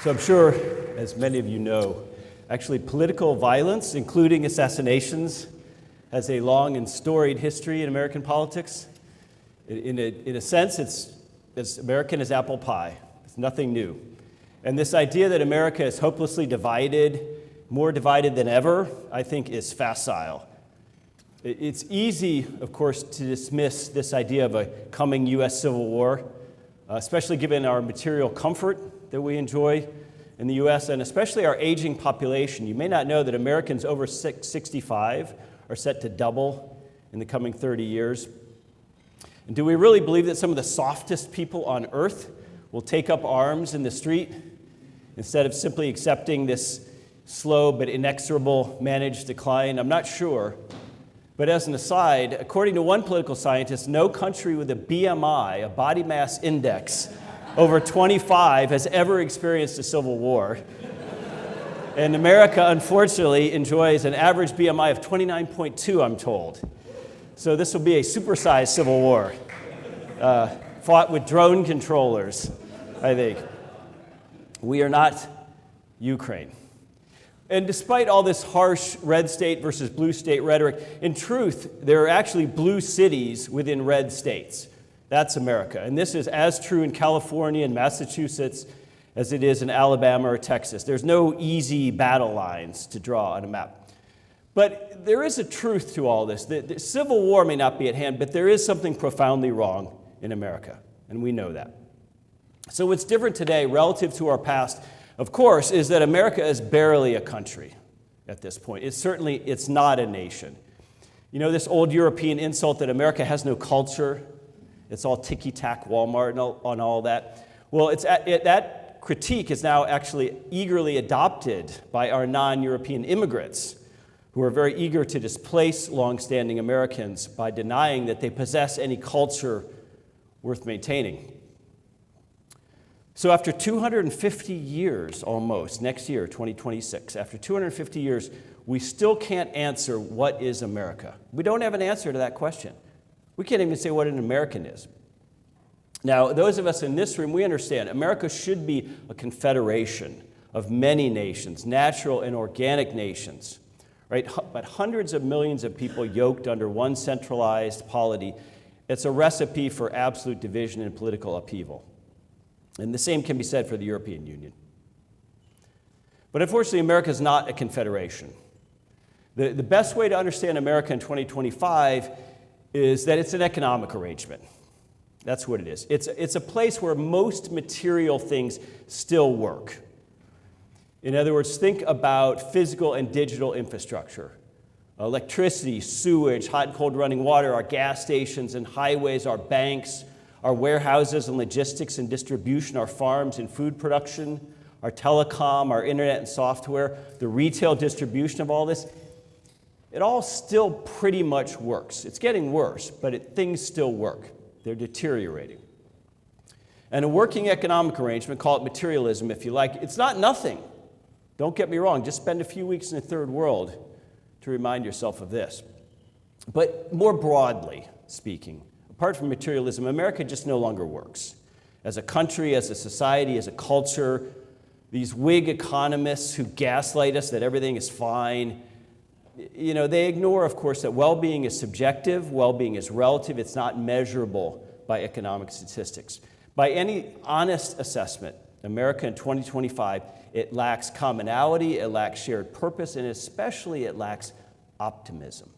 So I'm sure, as many of you know, actually political violence, including assassinations, has a long and storied history in American politics. In a sense, it's as American as apple pie. It's nothing new. And this idea that America is hopelessly divided, more divided than ever, I think is facile. It's easy, of course, to dismiss this idea of a coming U.S. Civil War, especially given our material comfort that we enjoy in the U.S., and especially our aging population. You may not know that Americans over 65 are set to double in the coming 30 years. And do we really believe that some of the softest people on earth will take up arms in the street instead of simply accepting this slow but inexorable managed decline? I'm not sure. But as an aside, according to one political scientist, no country with a BMI, a body mass index, over 25 has ever experienced a civil war. And America, unfortunately, enjoys an average BMI of 29.2, I'm told. So this will be a supersized civil war, fought with drone controllers, I think. We are not Ukraine. And despite all this harsh red state versus blue state rhetoric, in truth, there are actually blue cities within red states. That's America. And this is as true in California and Massachusetts as it is in Alabama or Texas. There's no easy battle lines to draw on a map. But there is a truth to all this. The Civil War may not be at hand, but there is something profoundly wrong in America, and we know that. So what's different today relative to our past, of course, is that America is barely a country at this point. It's not a nation. You know this old European insult that America has no culture? It's all ticky-tack Walmart and all that. Well, that critique is now actually eagerly adopted by our non-European immigrants who are very eager to displace long-standing Americans by denying that they possess any culture worth maintaining. So after 250 years almost, next year, 2026, after 250 years, we still can't answer what is America. We don't have an answer to that question. We can't even say what an American is. Now, those of us in this room, we understand America should be a confederation of many nations, natural and organic nations, right? But hundreds of millions of people yoked under one centralized polity, it's a recipe for absolute division and political upheaval. And the same can be said for the European Union. But unfortunately, America is not a confederation. The best way to understand America in 2025 is that it's an economic arrangement. That's what it is. It's a place where most material things still work. In other words, think about physical and digital infrastructure. Electricity, sewage, hot and cold running water, our gas stations and highways, our banks, our warehouses and logistics and distribution, our farms and food production, our telecom, our internet and software, the retail distribution of all this. It all still pretty much works. It's getting worse, but things still work. They're deteriorating. And a working economic arrangement, call it materialism if you like, it's not nothing. Don't get me wrong, just spend a few weeks in the third world to remind yourself of this. But more broadly speaking, apart from materialism, America just no longer works. As a country, as a society, as a culture, these Whig economists who gaslight us that everything is fine, you know, they ignore, of course, that well-being is subjective, well-being is relative, it's not measurable by economic statistics. By any honest assessment, America in 2025, it lacks commonality, it lacks shared purpose, and especially it lacks optimism.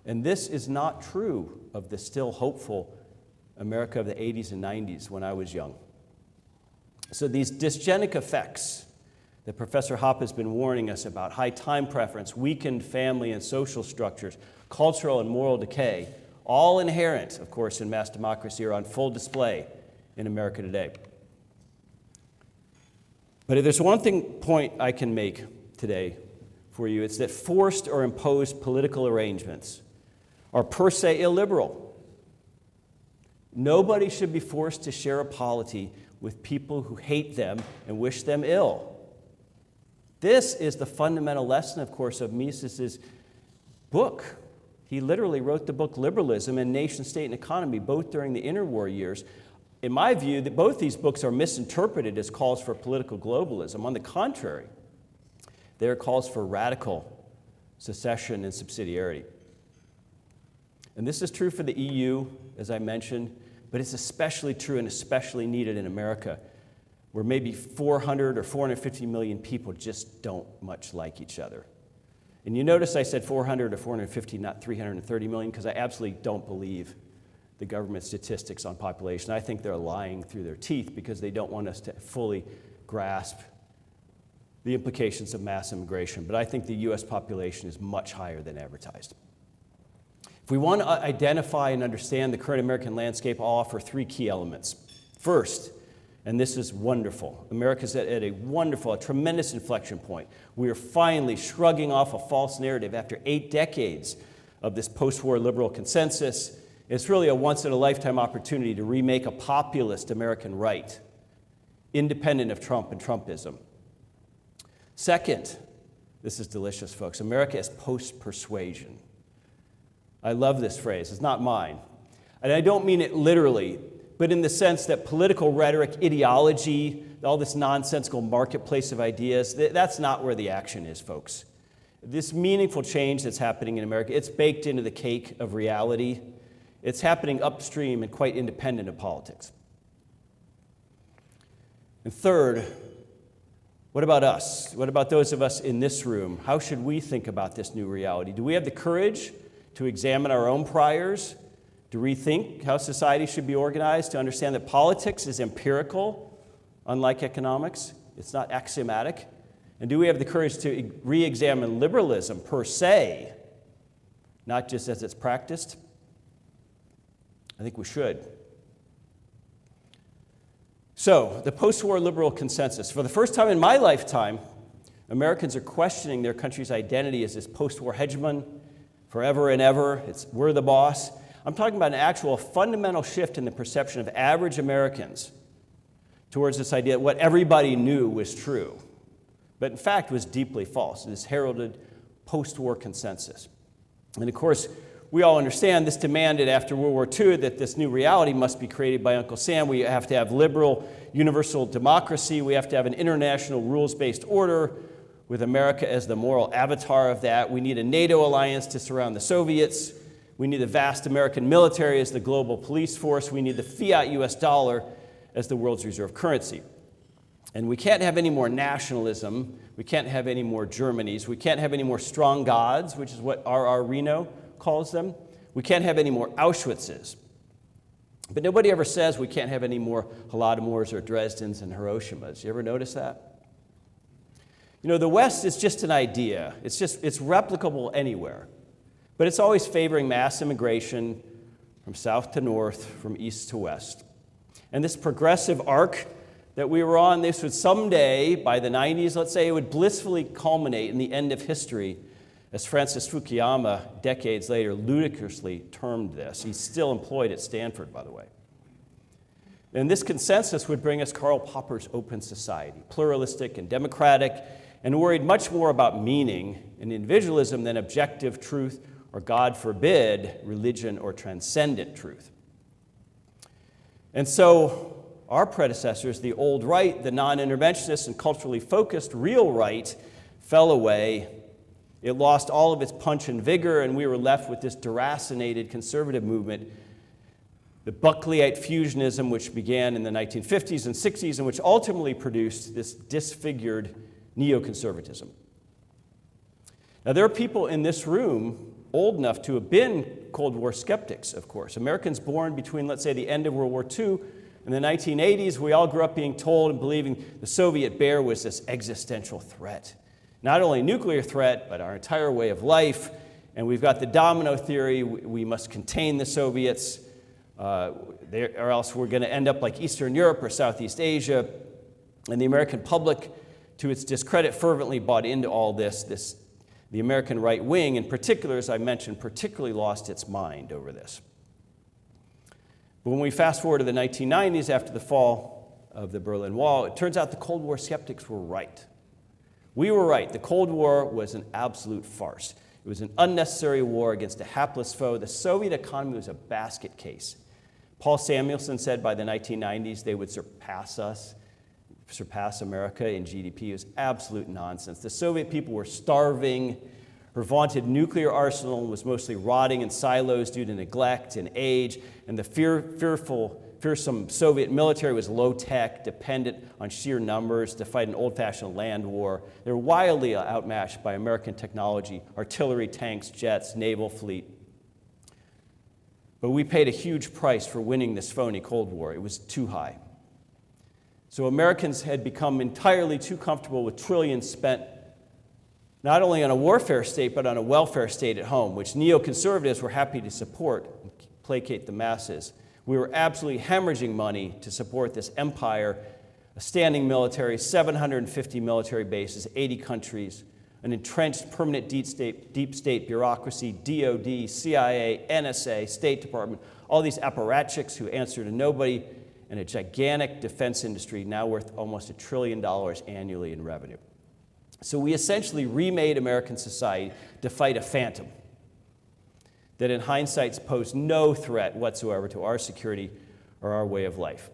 And this is not true of the still hopeful America of the 80s and 90s when I was young. So these dysgenic effects that Professor Hoppe has been warning us about, high time preference, weakened family and social structures, cultural and moral decay, all inherent, of course, in mass democracy, are on full display in America today. But if there's one point I can make today for you, it's that forced or imposed political arrangements are per se illiberal. Nobody should be forced to share a polity with people who hate them and wish them ill. This is the fundamental lesson, of course, of Mises's book. He literally wrote the book Liberalism and Nation, State, and Economy, both during the interwar years, in my view, that both these books are misinterpreted as calls for political globalism. On the contrary, they are calls for radical secession and subsidiarity. And this is true for the EU, as I mentioned, but it's especially true and especially needed in America, where maybe 400 or 450 million people just don't much like each other. And you notice I said 400 or 450, not 330 million, because I absolutely don't believe the government statistics on population. I think they're lying through their teeth because they don't want us to fully grasp the implications of mass immigration. But I think the US population is much higher than advertised. If we want to identify and understand the current American landscape, I'll offer three key elements. First, and this is wonderful, America's at a tremendous inflection point. We are finally shrugging off a false narrative after 8 decades of this post-war liberal consensus. It's really a once-in-a-lifetime opportunity to remake a populist American right, independent of Trump and Trumpism. Second, this is delicious, folks, America is post-persuasion. I love this phrase. It's not mine. And I don't mean it literally, but in the sense that political rhetoric, ideology, all this nonsensical marketplace of ideas, that's not where the action is, folks. This meaningful change that's happening in America, it's baked into the cake of reality. It's happening upstream and quite independent of politics. And third, what about us? What about those of us in this room? How should we think about this new reality? Do we have the courage to examine our own priors, to rethink how society should be organized, to understand that politics is empirical, unlike economics? It's not axiomatic. And do we have the courage to re-examine liberalism per se, not just as it's practiced? I think we should. So, the post-war liberal consensus. For the first time in my lifetime, Americans are questioning their country's identity as this post-war hegemon forever and ever. We're the boss. I'm talking about an actual fundamental shift in the perception of average Americans towards this idea that what everybody knew was true, but in fact was deeply false. This heralded post-war consensus. And of course, we all understand this demanded after World War II that this new reality must be created by Uncle Sam. We have to have liberal, universal democracy. We have to have an international rules-based order with America as the moral avatar of that. We need a NATO alliance to surround the Soviets. We need the vast American military as the global police force. We need the fiat US dollar as the world's reserve currency. And we can't have any more nationalism. We can't have any more Germanys. We can't have any more strong gods, which is what R.R. Reno calls them. We can't have any more Auschwitzes. But nobody ever says we can't have any more Holodomors or Dresdens and Hiroshimas. You ever notice that? You know, the West is just an idea. It's replicable anywhere. But it's always favoring mass immigration from south to north, from east to west. And this progressive arc that we were on, this would someday, by the 90s, let's say, it would blissfully culminate in the end of history, as Francis Fukuyama, decades later, ludicrously termed this. He's still employed at Stanford, by the way. And this consensus would bring us Karl Popper's open society, pluralistic and democratic, and worried much more about meaning and individualism than objective truth or, God forbid, religion or transcendent truth. And so our predecessors, the old right, the non-interventionist and culturally focused real right, fell away. It lost all of its punch and vigor, and we were left with this deracinated conservative movement, the Buckleyite fusionism, which began in the 1950s and 60s, and which ultimately produced this disfigured neoconservatism. Now, there are people in this room old enough to have been Cold War skeptics, of course. Americans born between, let's say, the end of World War II and the 1980s, we all grew up being told and believing the Soviet bear was this existential threat. Not only a nuclear threat, but our entire way of life. And we've got the domino theory. We must contain the Soviets, or else we're going to end up like Eastern Europe or Southeast Asia. And the American public, to its discredit, fervently bought into all this. The American right wing, in particular, as I mentioned, particularly lost its mind over this. But when we fast forward to the 1990s, after the fall of the Berlin Wall, it turns out the Cold War skeptics were right. We were right. The Cold War was an absolute farce. It was an unnecessary war against a hapless foe. The Soviet economy was a basket case. Paul Samuelson said by the 1990s they would surpass America in GDP. It was absolute nonsense. The Soviet people were starving. Her vaunted nuclear arsenal was mostly rotting in silos due to neglect and age, and the fearsome Soviet military was low-tech, dependent on sheer numbers to fight an old-fashioned land war. They were wildly outmatched by American technology, artillery, tanks, jets, naval fleet. But we paid a huge price for winning this phony Cold War. It was too high. So Americans had become entirely too comfortable with trillions spent not only on a warfare state, but on a welfare state at home, which neoconservatives were happy to support and placate the masses. We were absolutely hemorrhaging money to support this empire, a standing military, 750 military bases, 80 countries, an entrenched permanent deep state bureaucracy, DOD, CIA, NSA, State Department, all these apparatchiks who answer to nobody, and a gigantic defense industry now worth almost $1 trillion annually in revenue. So we essentially remade American society to fight a phantom that in hindsight posed no threat whatsoever to our security or our way of life.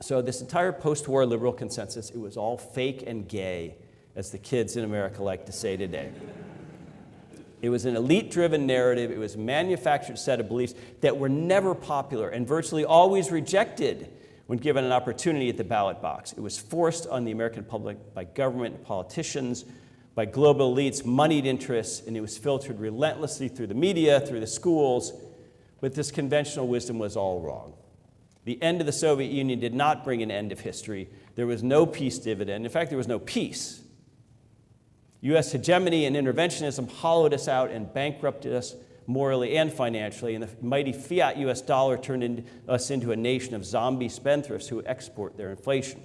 So this entire post-war liberal consensus, it was all fake and gay, as the kids in America like to say today. It was an elite-driven narrative. It was a manufactured set of beliefs that were never popular and virtually always rejected when given an opportunity at the ballot box. It was forced on the American public by government and politicians, by global elites, moneyed interests, and it was filtered relentlessly through the media, through the schools, but this conventional wisdom was all wrong. The end of the Soviet Union did not bring an end of history. There was no peace dividend. In fact, there was no peace. U.S. hegemony and interventionism hollowed us out and bankrupted us morally and financially, and the mighty fiat U.S. dollar turned us into a nation of zombie spendthrifts who export their inflation.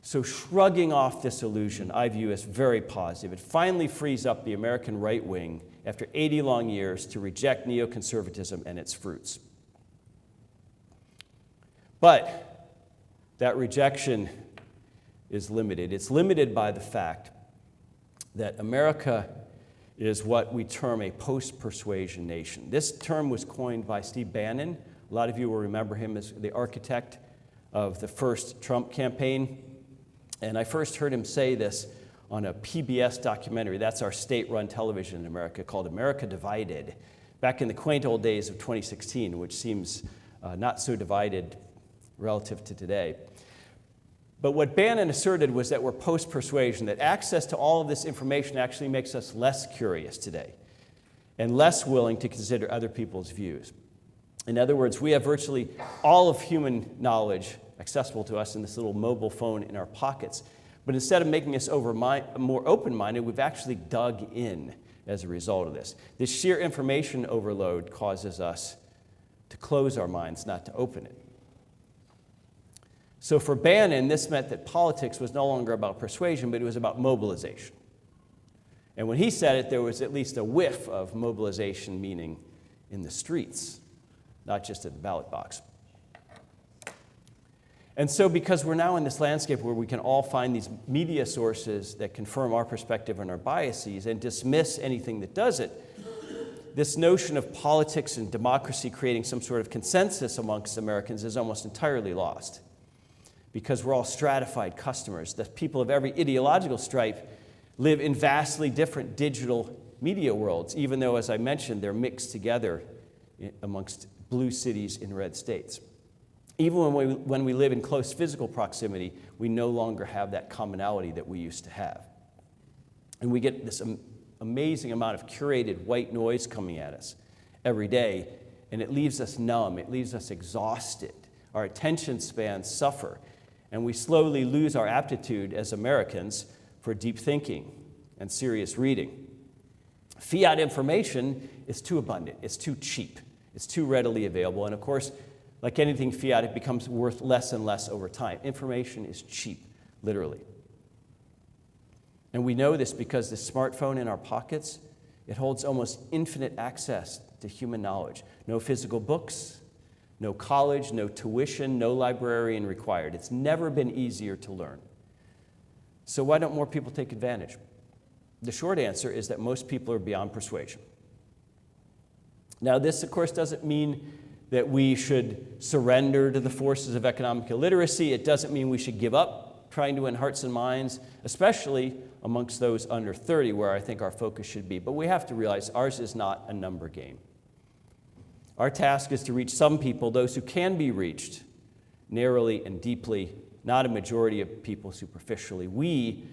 So shrugging off this illusion, I view as very positive. It finally frees up the American right wing after 80 long years to reject neoconservatism and its fruits. But that rejection is limited. It's limited by the fact that America is what we term a post-persuasion nation. This term was coined by Steve Bannon. A lot of you will remember him as the architect of the first Trump campaign. And I first heard him say this on a PBS documentary. That's our state-run television in America, called America Divided, back in the quaint old days of 2016, which seems not so divided relative to today. But what Bannon asserted was that we're post-persuasion, that access to all of this information actually makes us less curious today and less willing to consider other people's views. In other words, we have virtually all of human knowledge accessible to us in this little mobile phone in our pockets. But instead of making us more open-minded, we've actually dug in as a result of this. This sheer information overload causes us to close our minds, not to open it. So for Bannon, this meant that politics was no longer about persuasion, but it was about mobilization. And when he said it, there was at least a whiff of mobilization, meaning in the streets, not just at the ballot box. And so because we're now in this landscape where we can all find these media sources that confirm our perspective and our biases and dismiss anything that doesn't, this notion of politics and democracy creating some sort of consensus amongst Americans is almost entirely lost. Because we're all stratified customers. The people of every ideological stripe live in vastly different digital media worlds, even though, as I mentioned, they're mixed together amongst blue cities in red states. Even when we live in close physical proximity, we no longer have that commonality that we used to have. And we get this amazing amount of curated white noise coming at us every day, and it leaves us numb, it leaves us exhausted. Our attention spans suffer. And we slowly lose our aptitude as Americans for deep thinking and serious reading. Fiat information is too abundant, it's too cheap, it's too readily available, and of course, like anything fiat, it becomes worth less and less over time. Information is cheap, literally. And we know this because the smartphone in our pockets, it holds almost infinite access to human knowledge. No physical books, no college, no tuition, no librarian required. It's never been easier to learn. So why don't more people take advantage? The short answer is that most people are beyond persuasion. Now, this, of course, doesn't mean that we should surrender to the forces of economic illiteracy. It doesn't mean we should give up trying to win hearts and minds, especially amongst those under 30, where I think our focus should be. But we have to realize ours is not a number game. Our task is to reach some people, those who can be reached narrowly and deeply, not a majority of people superficially. We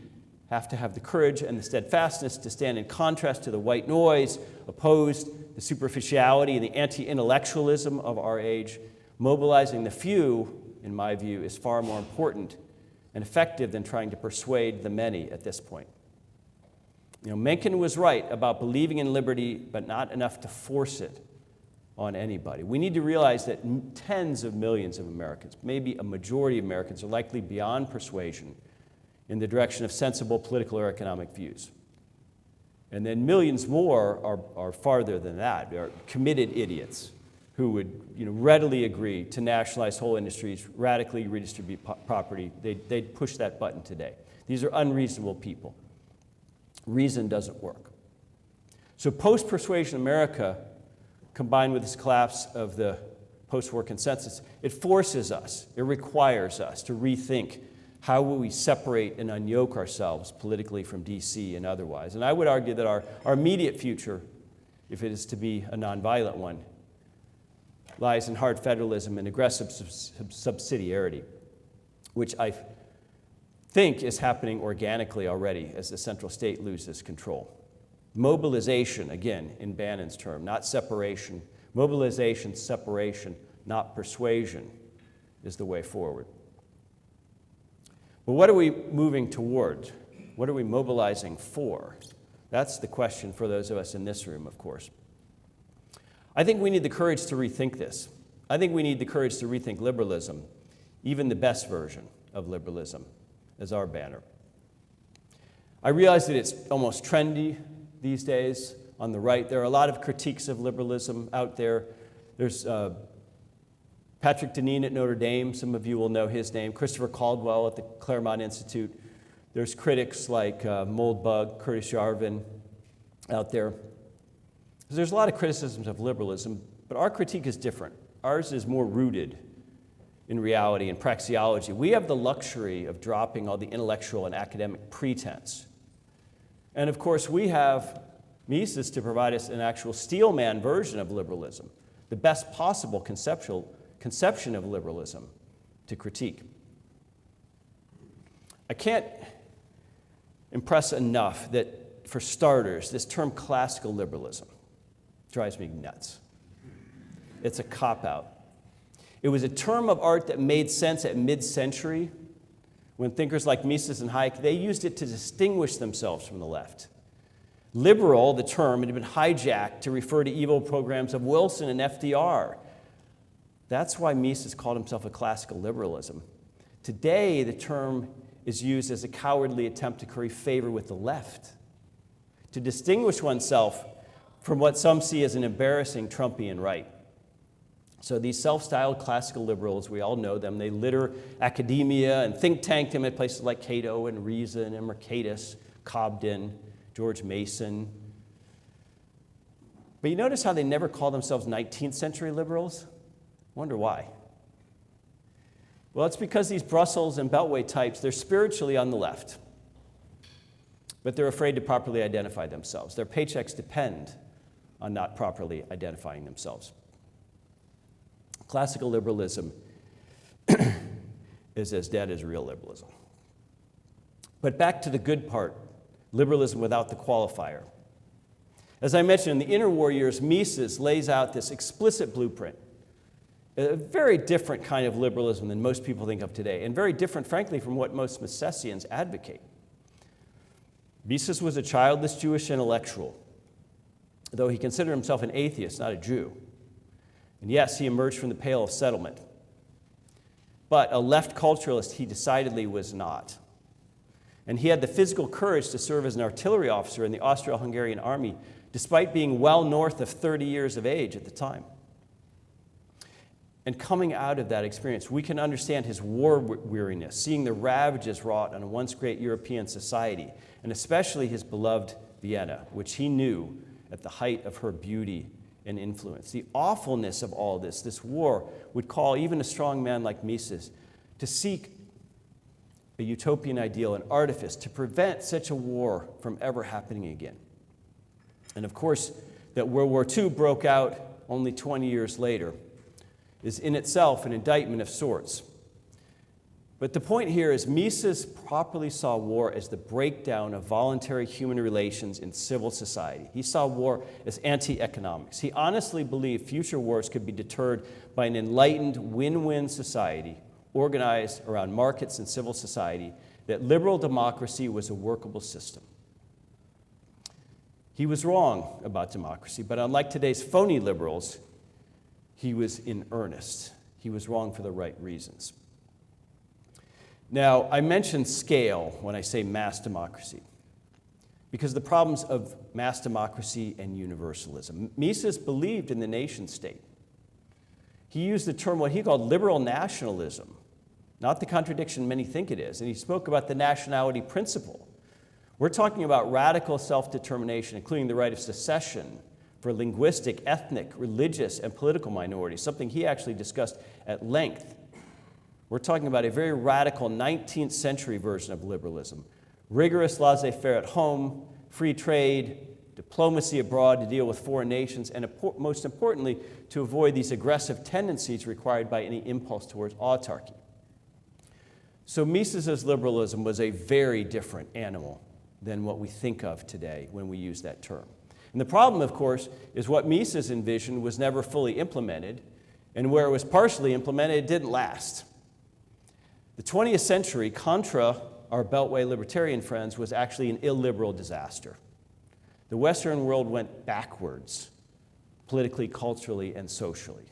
have to have the courage and the steadfastness to stand in contrast to the white noise, oppose the superficiality and the anti-intellectualism of our age. Mobilizing the few, in my view, is far more important and effective than trying to persuade the many at this point. Mencken was right about believing in liberty, but not enough to force it on anybody. We need to realize that tens of millions of Americans, maybe a majority of Americans, are likely beyond persuasion in the direction of sensible political or economic views. And then millions more are farther than that. They are committed idiots who would readily agree to nationalize whole industries, radically redistribute property. They'd push that button today. These are unreasonable people. Reason doesn't work. So post-persuasion America, combined with this collapse of the post-war consensus, it forces us, it requires us to rethink how will we separate and unyoke ourselves politically from DC and otherwise. And I would argue that our immediate future, if it is to be a nonviolent one, lies in hard federalism and aggressive subsidiarity, which I think is happening organically already as the central state loses control. Mobilization, again, in Bannon's term, not separation. Mobilization, separation, not persuasion, is the way forward. But what are we moving toward? What are we mobilizing for? That's the question for those of us in this room, of course. I think we need the courage to rethink this. I think we need the courage to rethink liberalism, even the best version of liberalism, as our banner. I realize that it's almost trendy these days on the right. There are a lot of critiques of liberalism out there. There's Patrick Deneen at Notre Dame. Some of you will know his name. Christopher Caldwell at the Claremont Institute. There's critics like Moldbug, Curtis Yarvin out there. There's a lot of criticisms of liberalism, but our critique is different. Ours is more rooted in reality and praxeology. We have the luxury of dropping all the intellectual and academic pretense. And of course, we have Mises to provide us an actual steelman version of liberalism, the best possible conception of liberalism to critique. I can't impress enough that, for starters, this term classical liberalism drives me nuts. It's a cop-out. It was a term of art that made sense at mid-century when thinkers like Mises and Hayek, they used it to distinguish themselves from the left. Liberal, the term, had been hijacked to refer to evil programs of Wilson and FDR. That's why Mises called himself a classical liberalism. Today, the term is used as a cowardly attempt to curry favor with the left, to distinguish oneself from what some see as an embarrassing Trumpian right. So these self-styled classical liberals, we all know them, they litter academia and think tank them at places like Cato and Reason and Mercatus, Cobden, George Mason. But you notice how they never call themselves 19th century liberals? Wonder why. Well, it's because these Brussels and Beltway types, they're spiritually on the left, but they're afraid to properly identify themselves. Their paychecks depend on not properly identifying themselves. Classical liberalism is as dead as real liberalism. But back to the good part, liberalism without the qualifier. As I mentioned, in the interwar years, Mises lays out this explicit blueprint, a very different kind of liberalism than most people think of today, and very different, frankly, from what most Misesians advocate. Mises was a childless Jewish intellectual, though he considered himself an atheist, not a Jew. And yes, he emerged from the Pale of Settlement. But a left culturalist he decidedly was not. And he had the physical courage to serve as an artillery officer in the Austro-Hungarian army, despite being well north of 30 years of age at the time. And coming out of that experience, we can understand his war weariness, seeing the ravages wrought on a once great European society, and especially his beloved Vienna, which he knew at the height of her beauty and influence. The awfulness of all this war, would call even a strong man like Mises to seek a utopian ideal, an artifice, to prevent such a war from ever happening again. And of course, that World War II broke out only 20 years later is in itself an indictment of sorts. But the point here is Mises properly saw war as the breakdown of voluntary human relations in civil society. He saw war as anti-economics. He honestly believed future wars could be deterred by an enlightened win-win society organized around markets and civil society, that liberal democracy was a workable system. He was wrong about democracy, but unlike today's phony liberals, he was in earnest. He was wrong for the right reasons. Now, I mention scale when I say mass democracy, because the problems of mass democracy and universalism. Mises believed in the nation state. He used the term what he called liberal nationalism, not the contradiction many think it is, and he spoke about the nationality principle. We're talking about radical self-determination, including the right of secession for linguistic, ethnic, religious, and political minorities, something he actually discussed at length. We're talking about a very radical 19th century version of liberalism. Rigorous laissez-faire at home, free trade, diplomacy abroad to deal with foreign nations, and most importantly, to avoid these aggressive tendencies required by any impulse towards autarky. So Mises's liberalism was a very different animal than what we think of today when we use that term. And the problem, of course, is what Mises envisioned was never fully implemented, and where it was partially implemented, it didn't last. The 20th century, contra our Beltway libertarian friends, was actually an illiberal disaster. The Western world went backwards, politically, culturally, and socially,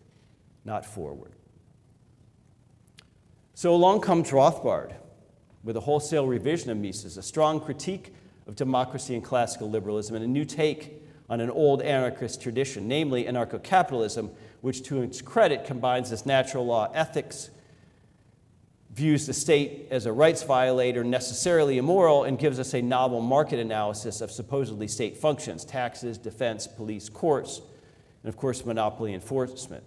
not forward. So along comes Rothbard with a wholesale revision of Mises, a strong critique of democracy and classical liberalism, and a new take on an old anarchist tradition, namely anarcho-capitalism, which to its credit combines this natural law ethics, views the state as a rights violator, necessarily immoral, and gives us a novel market analysis of supposedly state functions, taxes, defense, police, courts, and of course monopoly enforcement.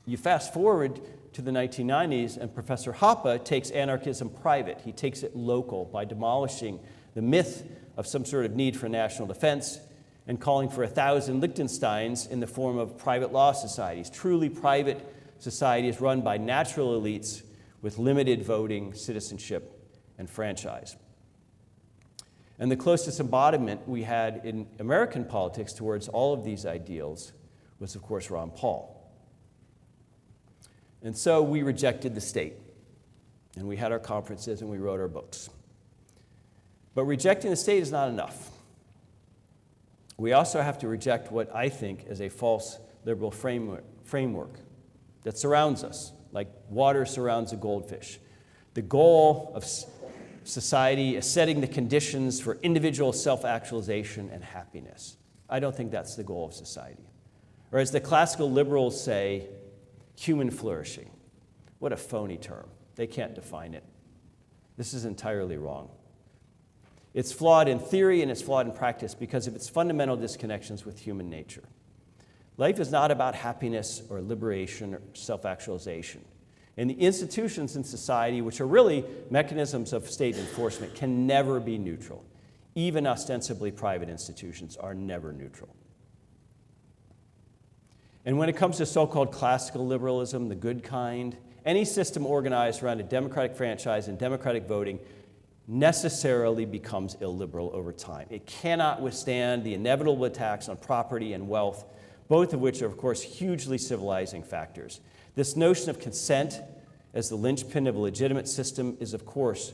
You fast forward to the 1990s, and Professor Hoppe takes anarchism private. He takes it local by demolishing the myth of some sort of need for national defense and calling for 1,000 Liechtensteins in the form of private law societies, truly private societies run by natural elites with limited voting, citizenship, and franchise. And the closest embodiment we had in American politics towards all of these ideals was, of course, Ron Paul. And so we rejected the state, and we had our conferences, and we wrote our books. But rejecting the state is not enough. We also have to reject what I think is a false liberal framework that surrounds us, like water surrounds a goldfish. The goal of society is setting the conditions for individual self-actualization and happiness. I don't think that's the goal of society. Or as the classical liberals say, human flourishing. What a phony term. They can't define it. This is entirely wrong. It's flawed in theory and it's flawed in practice because of its fundamental disconnections with human nature. Life is not about happiness or liberation or self-actualization. And the institutions in society, which are really mechanisms of state enforcement, can never be neutral. Even ostensibly private institutions are never neutral. And when it comes to so-called classical liberalism, the good kind, any system organized around a democratic franchise and democratic voting necessarily becomes illiberal over time. It cannot withstand the inevitable attacks on property and wealth, both of which are, of course, hugely civilizing factors. This notion of consent as the linchpin of a legitimate system is, of course,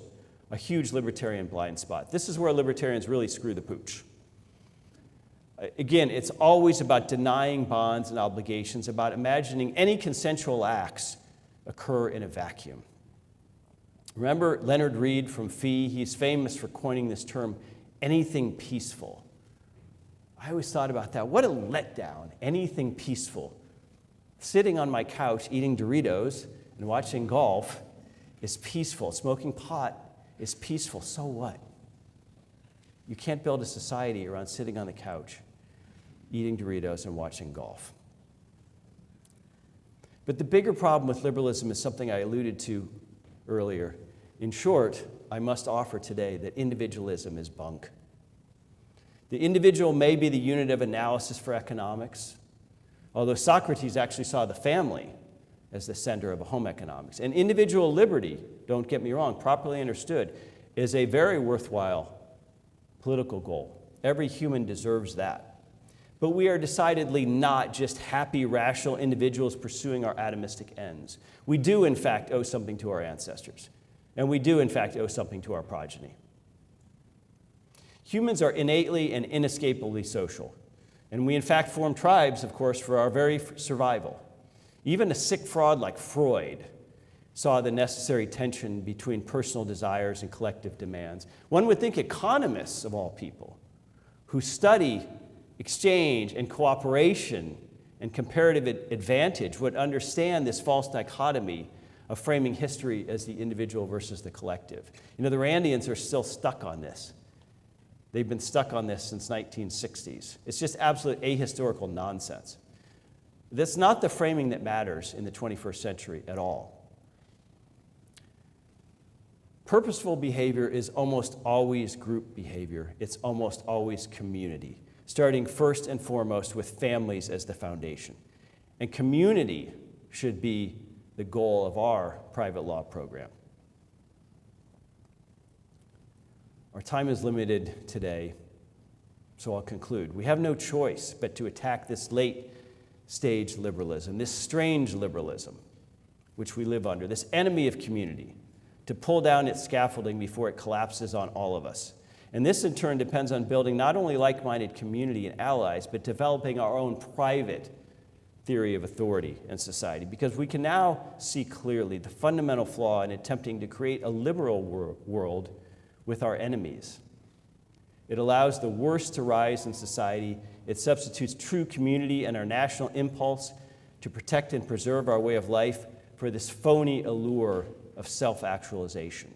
a huge libertarian blind spot. This is where libertarians really screw the pooch. Again, it's always about denying bonds and obligations, about imagining any consensual acts occur in a vacuum. Remember Leonard Read from Fee? He's famous for coining this term, anything peaceful. I always thought about that. What a letdown, anything peaceful. Sitting on my couch eating Doritos and watching golf is peaceful. Smoking pot is peaceful. So what? You can't build a society around sitting on the couch. eating Doritos and watching golf. But the bigger problem with liberalism is something I alluded to earlier. In short, I must offer today that individualism is bunk. The individual may be the unit of analysis for economics, although Socrates actually saw the family as the center of home economics. And individual liberty, don't get me wrong, properly understood, is a very worthwhile political goal. Every human deserves that. But we are decidedly not just happy, rational individuals pursuing our atomistic ends. We do, in fact, owe something to our ancestors. And we do, in fact, owe something to our progeny. Humans are innately and inescapably social. And we, in fact, form tribes, of course, for our very survival. Even a sick fraud like Freud saw the necessary tension between personal desires and collective demands. One would think economists, of all people, who study exchange and cooperation and comparative advantage would understand this false dichotomy of framing history as the individual versus the collective. You know, the Randians are still stuck on this. They've been stuck on this since 1960s. It's just absolute ahistorical nonsense. That's not the framing that matters in the 21st century at all. Purposeful behavior is almost always group behavior. It's almost always community, starting first and foremost with families as the foundation. And community should be the goal of our private law program. Our time is limited today, so I'll conclude. We have no choice but to attack this late-stage liberalism, this strange liberalism which we live under, this enemy of community, to pull down its scaffolding before it collapses on all of us. And this, in turn, depends on building not only like-minded community and allies, but developing our own private theory of authority and society, because we can now see clearly the fundamental flaw in attempting to create a liberal world with our enemies. It allows the worst to rise in society. It substitutes true community and our national impulse to protect and preserve our way of life for this phony allure of self-actualization.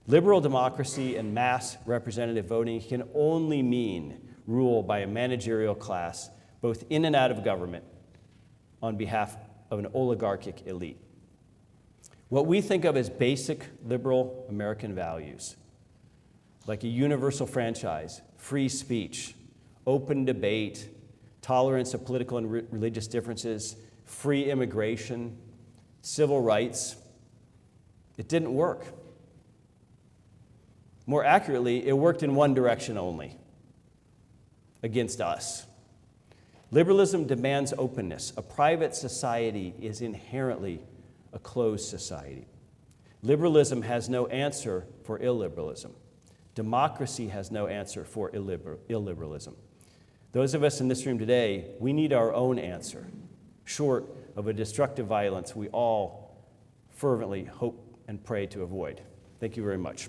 Liberal democracy and mass representative voting can only mean rule by a managerial class, both in and out of government, on behalf of an oligarchic elite. What we think of as basic liberal American values, like a universal franchise, free speech, open debate, tolerance of political and religious differences, free immigration, civil rights, it didn't work. More accurately, it worked in one direction only, against us. Liberalism demands openness. A private society is inherently a closed society. Liberalism has no answer for illiberalism. Democracy has no answer for illiberalism. Those of us in this room today, we need our own answer, short of a destructive violence we all fervently hope and pray to avoid. Thank you very much.